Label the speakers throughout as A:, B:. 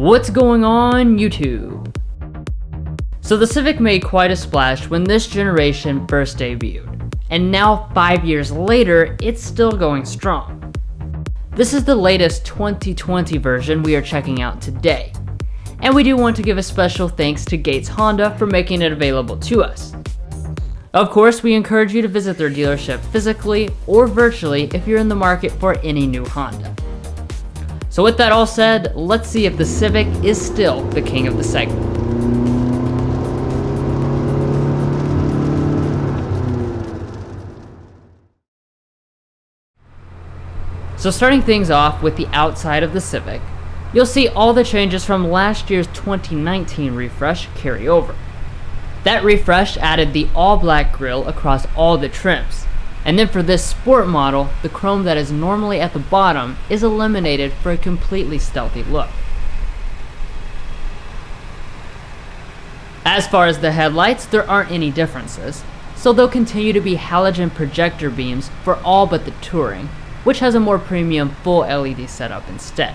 A: What's going on YouTube? So the Civic made quite a splash when this generation first debuted, and now 5 years later, it's still going strong. This is the latest 2020 version we are checking out today, and we do want to give a special thanks to Gates Honda for making it available to us. Of course, we encourage you to visit their dealership physically or virtually if you're in the market for any new Honda. So with that all said, let's see if the Civic is still the king of the segment. So starting things off with the outside of the Civic, you'll see all the changes from last year's 2019 refresh carry over. That refresh added the all-black grille across all the trims. And then for this sport model, the chrome that is normally at the bottom is eliminated for a completely stealthy look. As far as the headlights, there aren't any differences, so they'll continue to be halogen projector beams for all but the Touring, which has a more premium full LED setup instead.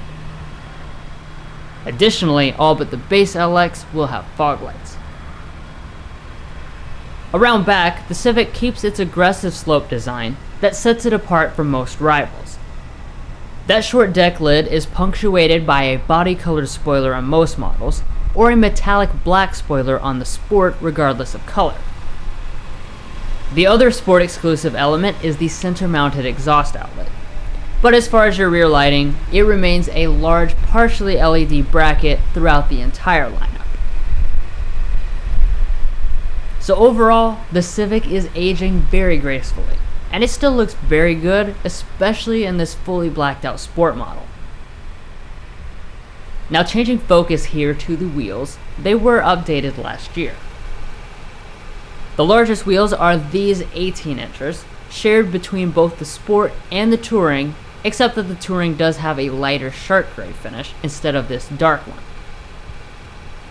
A: Additionally, all but the base LX will have fog lights. Around back, the Civic keeps its aggressive slope design that sets it apart from most rivals. That short deck lid is punctuated by a body-colored spoiler on most models, or a metallic black spoiler on the Sport regardless of color. The other Sport exclusive element is the center-mounted exhaust outlet. But as far as your rear lighting, it remains a large partially LED bracket throughout the entire lineup. So overall, the Civic is aging very gracefully, and it still looks very good, especially in this fully blacked out sport model. Now changing focus here to the wheels, they were updated last year. The largest wheels are these 18 inchers, shared between both the Sport and the Touring, except that the Touring does have a lighter shark gray finish instead of this dark one.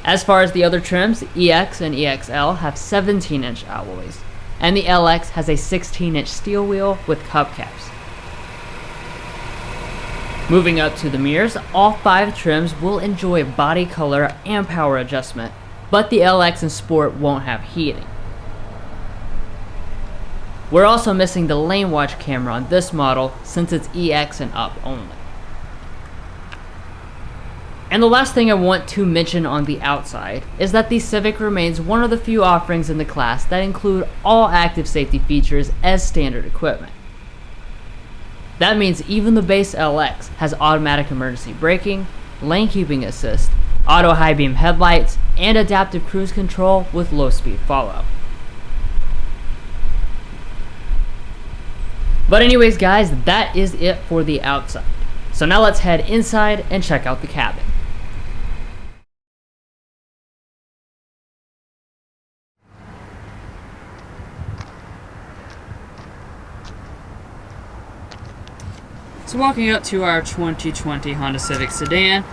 A: As far as the other trims, EX and EXL have 17-inch alloys, and the LX has a 16-inch steel wheel with cup caps. Moving up to the mirrors, all 5 trims will enjoy body color and power adjustment, but the LX and Sport won't have heating. We're also missing the lane watch camera on this model since it's EX and up only. And the last thing I want to mention on the outside is that the Civic remains one of the few offerings in the class that include all active safety features as standard equipment. That means even the base LX has automatic emergency braking, lane keeping assist, auto high beam headlights, and adaptive cruise control with low speed follow. But anyways guys, that is it for the outside. So now let's head inside and check out the cabin. So walking up to our 2020 Honda Civic Sedan,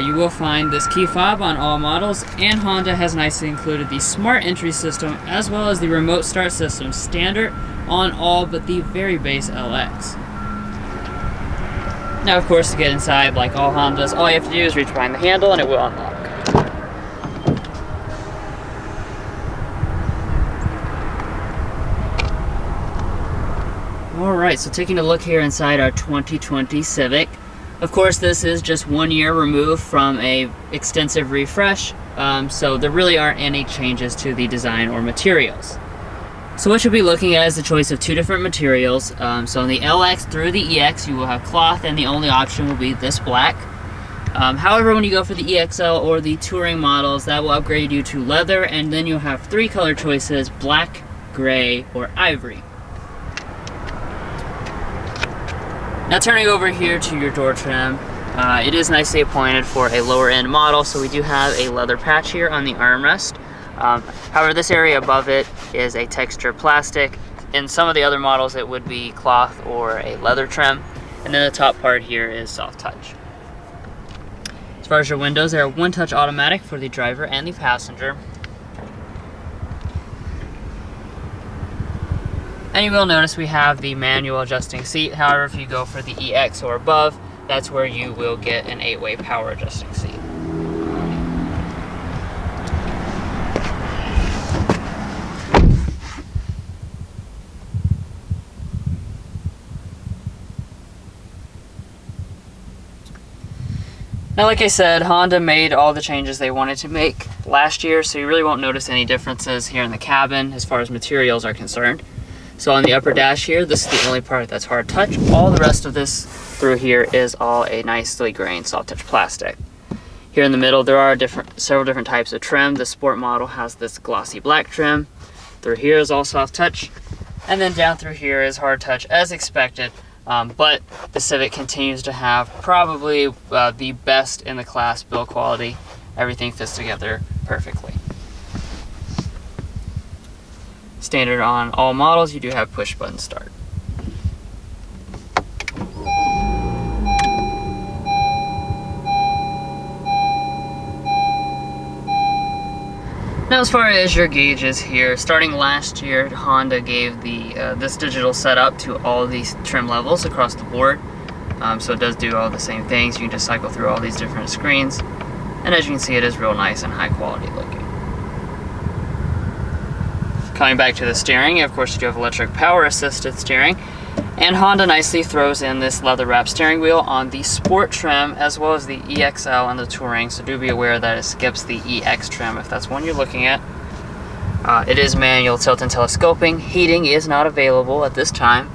A: you will find this key fob on all models, and Honda has nicely included the smart entry system as well as the remote start system standard on all but the very base LX. Now of course, to get inside, like all Hondas, all you have to do is reach behind the handle and it will unlock. Alright, so taking a look here inside our 2020 Civic. Of course, this is just 1 year removed from a extensive refresh, so there really aren't any changes to the design or materials. So what you'll be looking at is the choice of 2 different materials. So in the LX through the EX, you will have cloth, and the only option will be this black. However, when you go for the EXL or the Touring models, that will upgrade you to leather, and then you'll have 3 color choices: black, gray, or ivory. Now turning over here to your door trim, it is nicely appointed for a lower end model, so we do have a leather patch here on the armrest. However, this area above it is a textured plastic. In some of the other models it would be cloth or a leather trim, and then the top part here is soft touch. As far as your windows, they are one-touch automatic for the driver and the passenger. And you will notice we have the manual adjusting seat. However, if you go for the EX or above, that's where you will get an 8-way power adjusting seat. Now, like I said, Honda made all the changes they wanted to make last year, so you really won't notice any differences here in the cabin as far as materials are concerned. So on the upper dash here, this is the only part that's hard touch. All the rest of this through here is all a nicely grained soft touch plastic. Here in the middle, there are several different types of trim. The Sport model has this glossy black trim. Through here is all soft touch. And then down through here is hard touch as expected. But the Civic continues to have probably the best in the class build quality. Everything fits together perfectly. Standard on all models, you do have push button start. Now, as far as your gauges here, starting last year, Honda gave this digital setup to all these trim levels across the board. So it does do all the same things. You can just cycle through all these different screens. And as you can see, it is real nice and high quality looking. Coming back to the steering, of course you do have electric power assisted steering. And Honda nicely throws in this leather wrap steering wheel on the Sport trim as well as the EXL and the Touring, so do be aware that it skips the EX trim if that's one you're looking at. It is manual tilt and telescoping. Heating is not available at this time.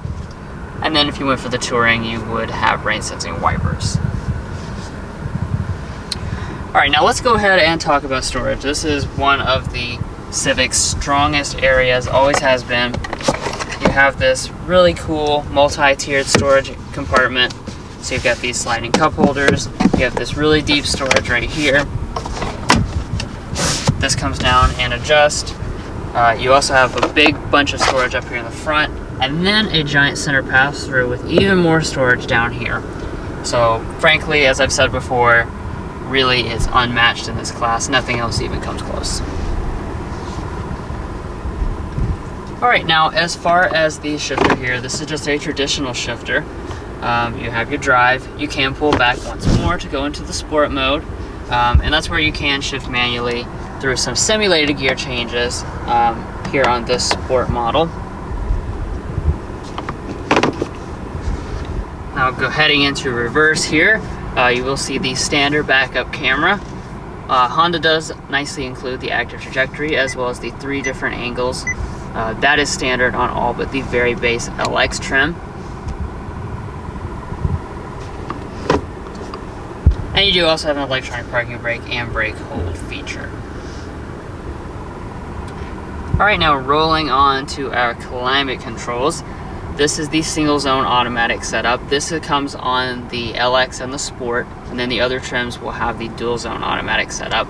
A: And then if you went for the Touring, you would have rain sensing wipers. Alright, now let's go ahead and talk about storage. This is one of the Civic's strongest areas, always has been. You have this really cool multi-tiered storage compartment. So you've got these sliding cup holders. You have this really deep storage right here. This comes down and adjusts. You also have a big bunch of storage up here in the front, and then a giant center pass-through with even more storage down here. So frankly, as I've said before, really it's unmatched in this class. Nothing else even comes close. Alright, now as far as the shifter here, this is just a traditional shifter. You have your drive. You can pull back once more to go into the Sport mode, and that's where you can shift manually through some simulated gear changes here on this Sport model. Now heading into reverse here, you will see the standard backup camera. Honda does nicely include the active trajectory as well as the 3 different angles. That is standard on all but the very base LX trim. And you do also have an electronic parking brake and brake hold feature. Alright, now rolling on to our climate controls. This is the single zone automatic setup. This comes on the LX and the Sport, and then the other trims will have the dual zone automatic setup.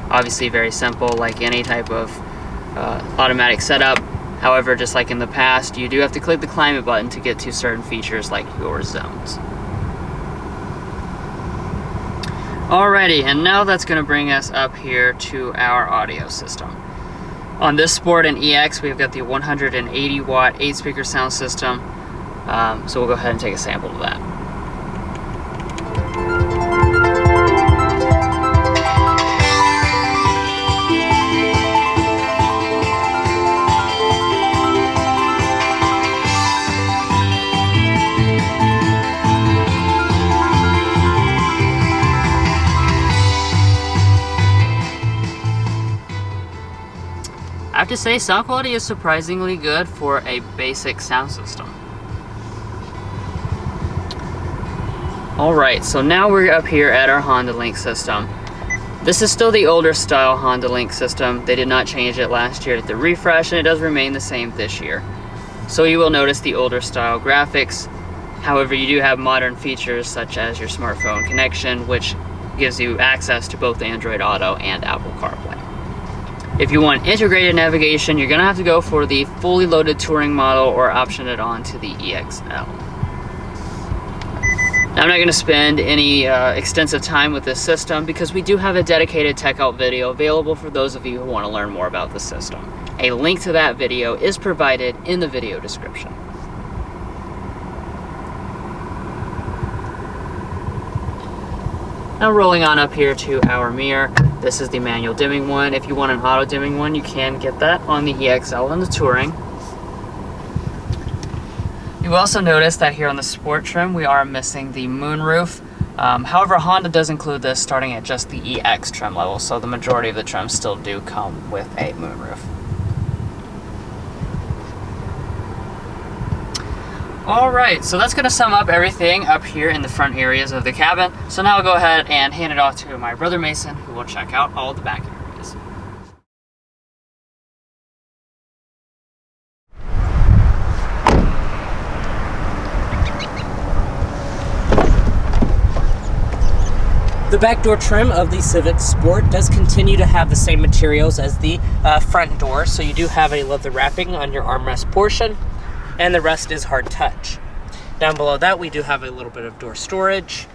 A: Obviously very simple, like any type of automatic setup. However, just like in the past, you do have to click the climate button to get to certain features like your zones. Alrighty, and now that's going to bring us up here to our audio system. On this Sport and EX, we've got the 180 watt 8-speaker sound system. So we'll go ahead and take a sample of that. I have to say, sound quality is surprisingly good for a basic sound system. Alright, so now we're up here at our HondaLink system. This is still the older style HondaLink system. They did not change it last year at the refresh, and it does remain the same this year. So you will notice the older style graphics. However, you do have modern features such as your smartphone connection, which gives you access to both Android Auto and Apple CarPlay. If you want integrated navigation, you're going to have to go for the fully loaded Touring model or option it on to the EXL. Now, I'm not going to spend any extensive time with this system because we do have a dedicated Tech Out video available for those of you who want to learn more about the system. A link to that video is provided in the video description. Now rolling on up here to our mirror, this is the manual dimming one. If you want an auto dimming one, you can get that on the EXL and the Touring. You will also notice that here on the Sport trim, we are missing the moonroof. However, Honda does include this starting at just the EX trim level, so the majority of the trims still do come with a moonroof. Alright, so that's going to sum up everything up here in the front areas of the cabin. So now I'll go ahead and hand it off to my brother Mason, who will check out all the back areas.
B: The back door trim of the Civic Sport does continue to have the same materials as the front door, so you do have a leather wrapping on your armrest portion, and the rest is hard touch. Down below that, we do have a little bit of door storage.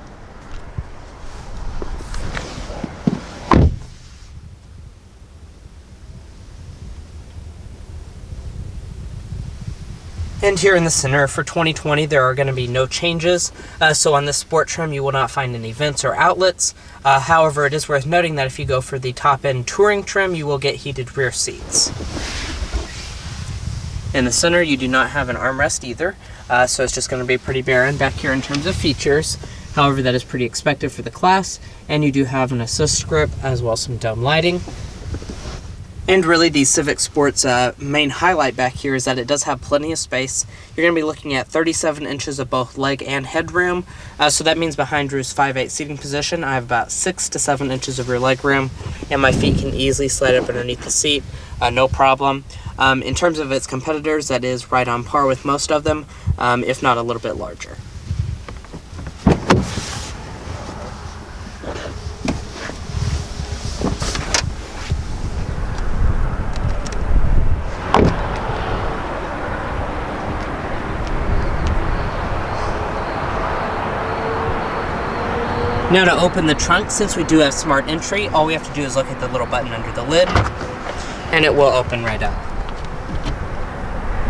B: And here in the center for 2020, there are going to be no changes. So on this sport trim, you will not find any vents or outlets. However, it is worth noting that if you go for the top-end touring trim, you will get heated rear seats. In the center, you do not have an armrest either, so it's just going to be pretty barren back here in terms of features. However, that is pretty expected for the class, and you do have an assist grip as well as some dome lighting. And really, the Civic Sport's main highlight back here is that it does have plenty of space. You're going to be looking at 37 inches of both leg and headroom, so that means behind Drew's 5'8" seating position, I have about 6 to 7 inches of rear leg room, and my feet can easily slide up underneath the seat, no problem. In terms of its competitors, that is right on par with most of them, if not a little bit larger. Now to open the trunk, since we do have smart entry, all we have to do is look at the little button under the lid, and it will open right up.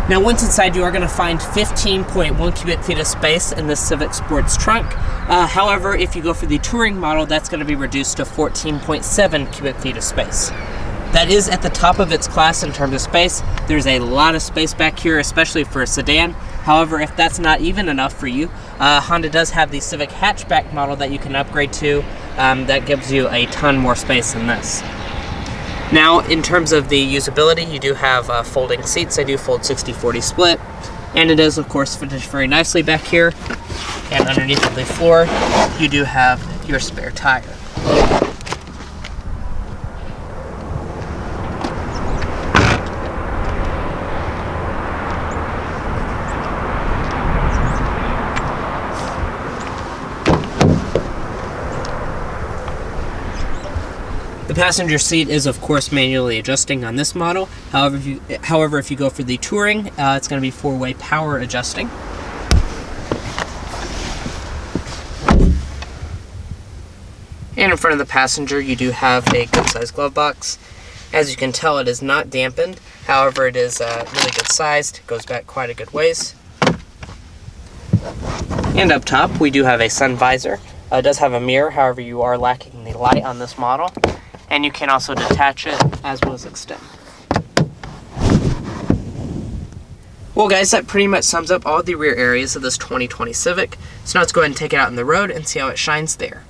B: Now once inside, you are going to find 15.1 cubic feet of space in the Civic Sport's trunk. However, if you go for the touring model, that's going to be reduced to 14.7 cubic feet of space. That is at the top of its class in terms of space. There's a lot of space back here, especially for a sedan. However, if that's not even enough for you, Honda does have the Civic hatchback model that you can upgrade to. That gives you a ton more space than this. Now, in terms of the usability, you do have folding seats. They do fold 60-40 split. And it is, of course, finished very nicely back here. And underneath the floor, you do have your spare tire. The passenger seat is, of course, manually adjusting on this model. However, if you go for the touring, it's going to be four-way power adjusting. And in front of the passenger, you do have a good-sized glove box. As you can tell, it is not dampened. However, it is really good sized. It goes back quite a good ways. And up top, we do have a sun visor. It does have a mirror, however, you are lacking the light on this model. And you can also detach it as well as extend. Well guys, that pretty much sums up all the rear areas of this 2020 Civic. So now let's go ahead and take it out on the road and see how it shines there.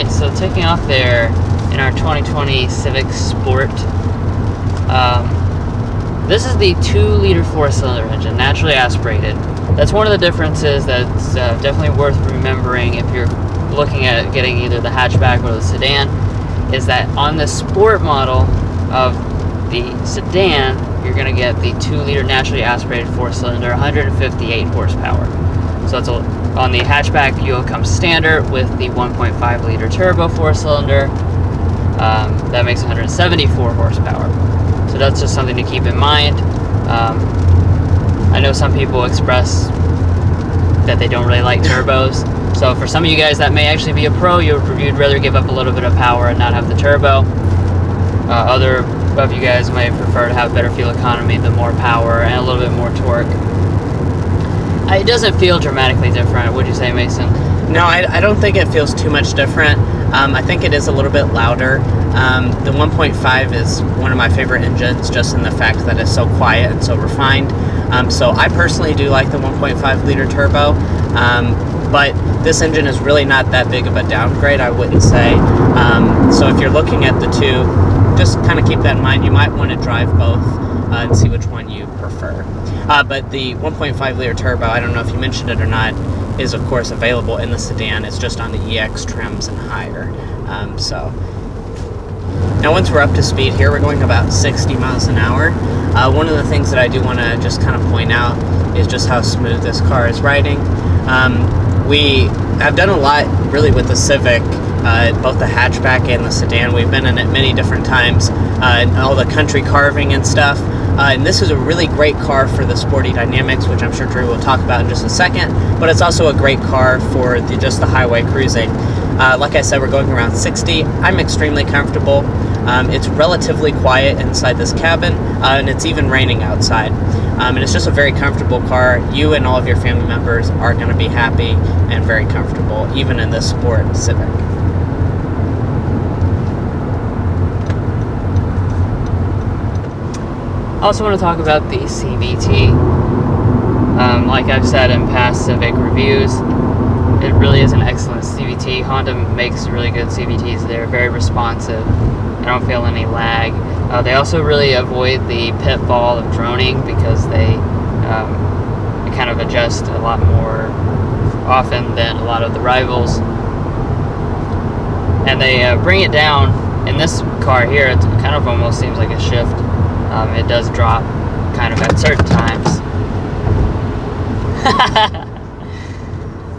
A: So taking off there in our 2020 Civic Sport, this is the 2-liter 4-cylinder engine, naturally aspirated. That's one of the differences that's definitely worth remembering if you're looking at getting either the hatchback or the sedan, is that on the Sport model of the sedan, you're going to get the 2-liter naturally aspirated 4-cylinder, 158 horsepower. So that's on the hatchback, you'll come standard with the 1.5-liter turbo 4-cylinder. That makes 174 horsepower. So that's just something to keep in mind. I know some people express that they don't really like turbos. So for some of you guys that may actually be a pro, you'd rather give up a little bit of power and not have the turbo. Other But you guys might prefer to have better fuel economy, the more power, and a little bit more torque. It doesn't feel dramatically different, would you say, Mason?
B: No, I don't think it feels too much different. I think it is a little bit louder. The 1.5 is one of my favorite engines, just in the fact that it's so quiet and so refined. So I personally do like the 1.5 liter turbo, but this engine is really not that big of a downgrade, I wouldn't say. So if you're looking at the two, just kind of keep that in mind. You might want to drive both and see which one you prefer. But the 1.5 liter turbo, I don't know if you mentioned it or not, is of course available in the sedan. It's just on the EX trims and higher. So now once we're up to speed here, we're going about 60 miles an hour. One of the things that I do want to just kind of point out is just how smooth this car is riding. We have done a lot really with the Civic, both the hatchback and the sedan. We've been in it many different times, and all the country carving and stuff. And this is a really great car for the sporty dynamics, which I'm sure Drew will talk about in just a second, but it's also a great car for just the highway cruising. Like I said, we're going around 60. I'm extremely comfortable. It's relatively quiet inside this cabin, and it's even raining outside. And it's just a very comfortable car. You and all of your family members are going to be happy and very comfortable, even in this sport Civic.
A: I also want to talk about the CVT. Like I've said in past Civic reviews, it really is an excellent CVT. Honda makes really good CVTs. They're very responsive. I don't feel any lag. They also really avoid the pitfall of droning because they kind of adjust a lot more often than a lot of the rivals. And they bring it down. In this car here, it kind of almost seems like a shift. It does drop kind of at certain times.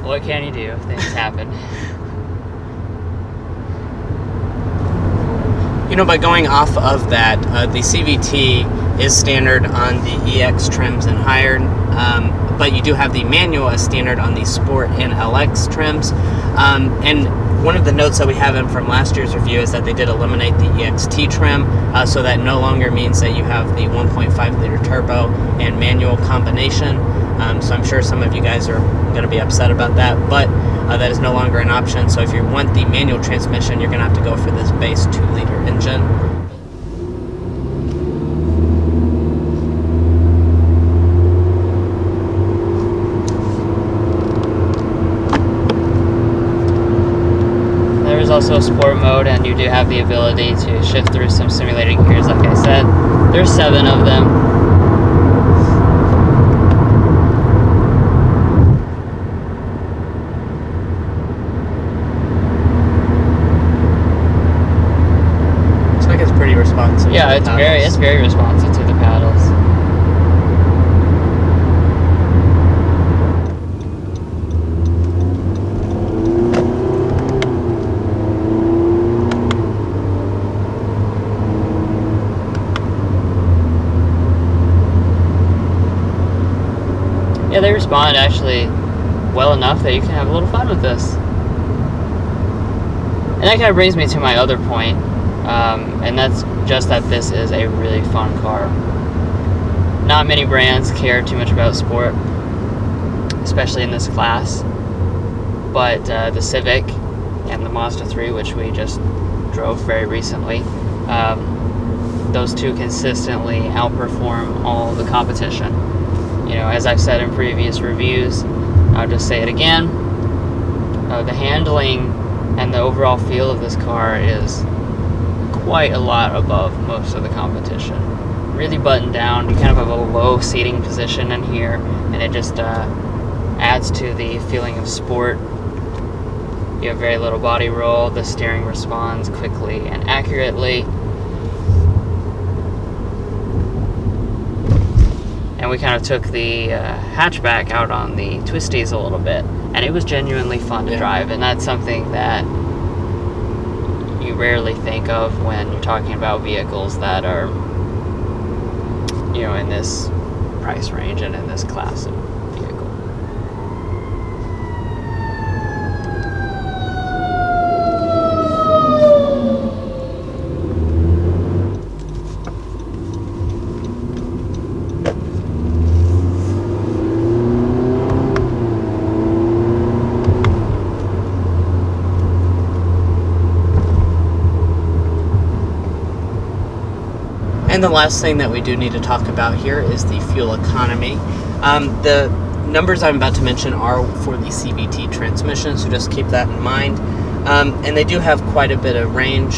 A: What can you do? Things happen.
B: You know, by going off of that, the CVT is standard on the EX trims and higher, but you do have the manual as standard on the Sport and LX trims. And one of the notes that we have in from last year's review is that they did eliminate the EXT trim, so that no longer means that you have the 1.5 liter turbo and manual combination. So I'm sure some of you guys are going to be upset about that, but that is no longer an option. So if you want the manual transmission, you're going to have to go for this base 2 liter engine.
A: There's also a sport mode, and you do have the ability to shift through some simulated gears, like I said. There's 7 of them.
B: Looks like it's pretty responsive.
A: Yeah, it's very responsive to the paddles. Yeah, they respond actually well enough that you can have a little fun with this. And that kind of brings me to my other point, and that's just that this is a really fun car. Not many brands care too much about sport, especially in this class, but the Civic and the Mazda 3, which we just drove very recently, those two consistently outperform all the competition. You know, as I've said in previous reviews, I'll just say it again, the handling and the overall feel of this car is quite a lot above most of the competition. Really buttoned down. You kind of have a low seating position in here, and it just adds to the feeling of sport. You have very little body roll. The steering responds quickly and accurately. And we kind of took the hatchback out on the twisties a little bit, and it was genuinely fun to drive, and that's something that you rarely think of when you're talking about vehicles that are, you know, in this price range and in this class of vehicle.
B: And the last thing that we do need to talk about here is the fuel economy. The numbers I'm about to mention are for the CVT transmission, so just keep that in mind. And they do have quite a bit of range,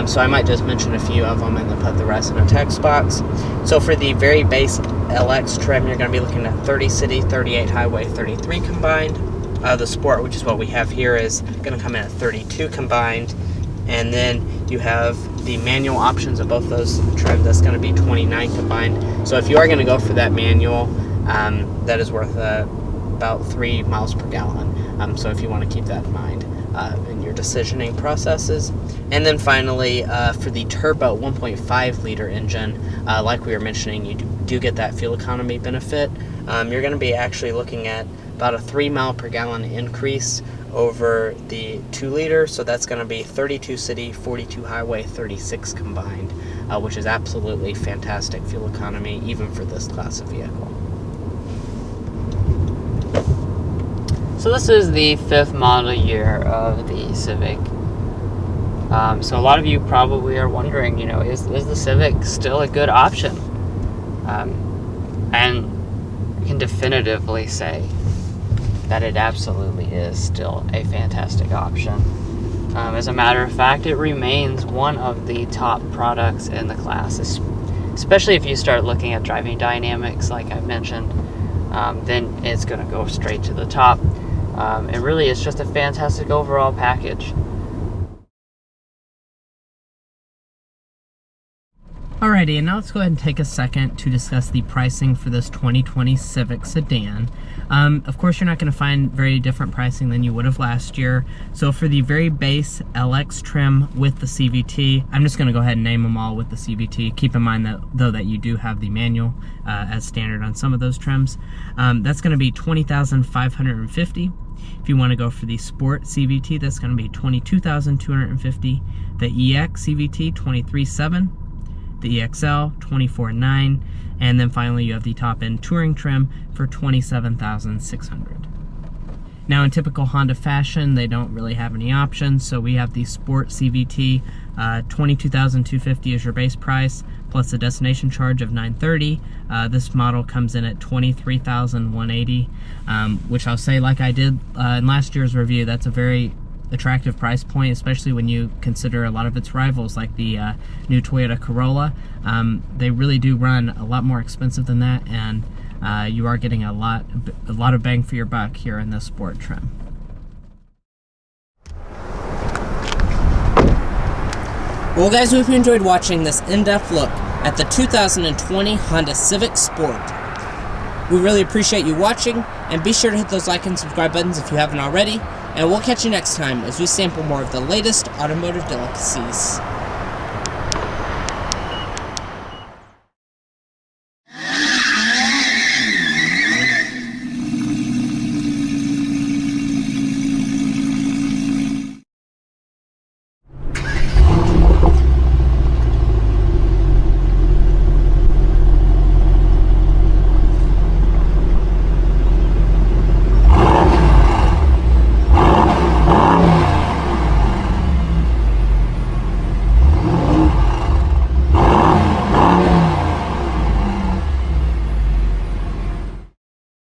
B: so I might just mention a few of them and then put the rest in a text box. So for the very base LX trim, you're going to be looking at 30 city, 38 highway, 33 combined. The Sport, which is what we have here, is going to come in at 32 combined. And then you have the manual options of both those trims. That's going to be 29 combined. So if you are going to go for that manual, that is worth about 3 miles per gallon. So if you want to keep that in mind in your decisioning processes. And then finally, for the turbo 1.5 liter engine, like we were mentioning, you do get that fuel economy benefit. You're going to be actually looking at about a 3 mile per gallon increase over the 2 liter, so that's going to be 32 city, 42 highway, 36 combined, which is absolutely fantastic fuel economy even for this class of vehicle.
A: So this is the 5th model year of the Civic. So a lot of you probably are wondering, is the Civic still a good option? And I can definitively say that it absolutely is still a fantastic option. As a matter of fact, it remains one of the top products in the class, especially if you start looking at driving dynamics, like I mentioned. Then it's going to go straight to the top. It really is just a fantastic overall package.
B: Alrighty, and now let's go ahead and take a second to discuss the pricing for this 2020 Civic Sedan. Of course, you're not going to find very different pricing than you would have last year. So for the very base LX trim with the CVT, I'm just going to go ahead and name them all with the CVT. Keep in mind that though that you do have the manual as standard on some of those trims. That's going to be $20,550. If you want to go for the Sport CVT, that's going to be $22,250. The EX CVT, $23,700. The EXL, $24,900, and then finally you have the top-end touring trim for $27,600. Now in typical Honda fashion, they don't really have any options, so we have the Sport CVT, $22,250 is your base price, plus the destination charge of $930. This model comes in at $23,180, which I'll say, like I did in last year's review, that's a very attractive price point, especially when you consider a lot of its rivals like the new Toyota Corolla. They really do run a lot more expensive than that, and you are getting a lot of bang for your buck here in this Sport trim. Well guys, we hope you enjoyed watching this in-depth look at the 2020 Honda Civic Sport. We really appreciate you watching, and be sure to hit those like and subscribe buttons if you haven't already. And we'll catch you next time as we sample more of the latest automotive delicacies.